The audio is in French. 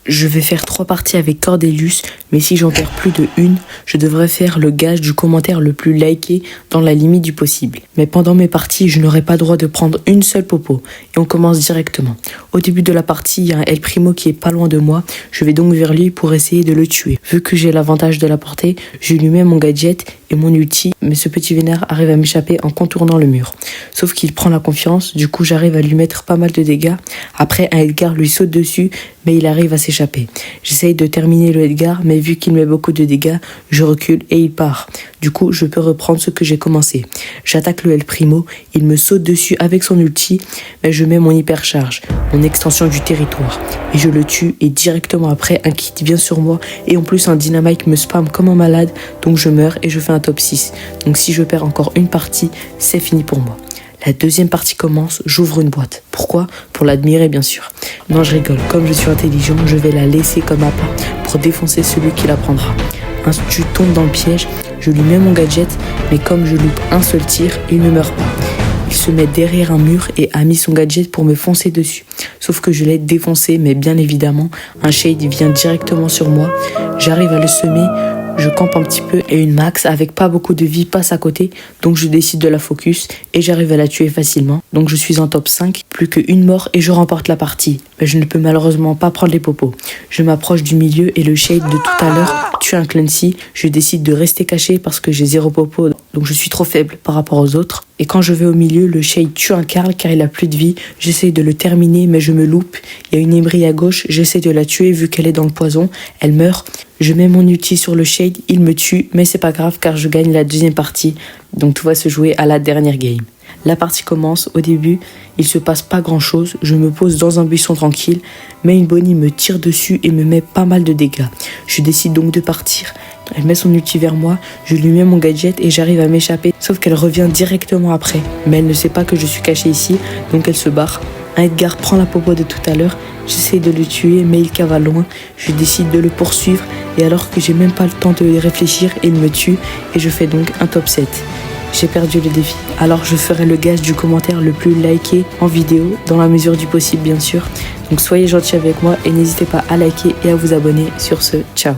Je vais faire 3 parties avec Cordelius, mais si j'en perds plus de une, je devrais faire le gage du commentaire le plus liké dans la limite du possible. Mais pendant mes parties, je n'aurai pas droit de prendre une seule popo. Et on commence directement. Au début de la partie, il y a un El Primo qui est pas loin de moi. Je vais donc vers lui pour essayer de le tuer. Vu que j'ai l'avantage de la portée, je lui mets mon gadget et mon ulti, mais ce petit vénère arrive à m'échapper en contournant le mur. Sauf qu'il prend la confiance, du coup j'arrive à lui mettre pas mal de dégâts. Après, un Edgar lui saute dessus, mais il arrive à s'échapper. J'essaye de terminer le Edgar, mais vu qu'il met beaucoup de dégâts, je recule et il part. Du coup, je peux reprendre ce que j'ai commencé. J'attaque le El Primo, il me saute dessus avec son ulti, mais je mets mon hypercharge, mon extension du territoire, et je le tue, et directement après, un kit vient sur moi, et en plus un dynamite me spam comme un malade, donc je meurs et je fais un top 6. Donc si je perds encore une partie, c'est fini pour moi. La deuxième partie commence, j'ouvre une boîte. Pourquoi? Pour l'admirer bien sûr. Non, je rigole, comme je suis intelligent, je vais la laisser comme appât pour défoncer celui qui la prendra. Un stu tombe dans le piège, je lui mets mon gadget, mais comme je loupe un seul tir, il ne meurt pas. Il se met derrière un mur et a mis son gadget pour me foncer dessus. Sauf que je l'ai défoncé, mais bien évidemment, un shade vient directement sur moi. J'arrive à le semer, je campe un petit peu et une max avec pas beaucoup de vie passe à côté, donc je décide de la focus et j'arrive à la tuer facilement. Donc je suis en top 5, plus qu'une mort et je remporte la partie. Mais je ne peux malheureusement pas prendre les popos. Je m'approche du milieu et le shade de tout à l'heure tue un Clancy. Je décide de rester caché parce que j'ai 0 popo, donc je suis trop faible par rapport aux autres. Et quand je vais au milieu, le shade tue un Karl car il a plus de vie. J'essaye de le terminer mais je me loupe. Il y a une Embry à gauche, j'essaie de la tuer vu qu'elle est dans le poison. Elle meurt. Je mets mon ulti sur le shade, il me tue, mais c'est pas grave car je gagne la deuxième partie. Donc tout va se jouer à la dernière game. La partie commence, au début, il se passe pas grand chose, je me pose dans un buisson tranquille, mais une Bonnie me tire dessus et me met pas mal de dégâts. Je décide donc de partir. Elle met son ulti vers moi, je lui mets mon gadget et j'arrive à m'échapper, sauf qu'elle revient directement après. Mais elle ne sait pas que je suis caché ici, donc elle se barre. Un Edgar prend la popo de tout à l'heure, j'essaie de le tuer mais il cavale loin, je décide de le poursuivre et alors que j'ai même pas le temps de réfléchir, il me tue et je fais donc un top 7. J'ai perdu le défi, alors je ferai le gage du commentaire le plus liké en vidéo, dans la mesure du possible bien sûr. Donc soyez gentils avec moi et n'hésitez pas à liker et à vous abonner. Sur ce, ciao.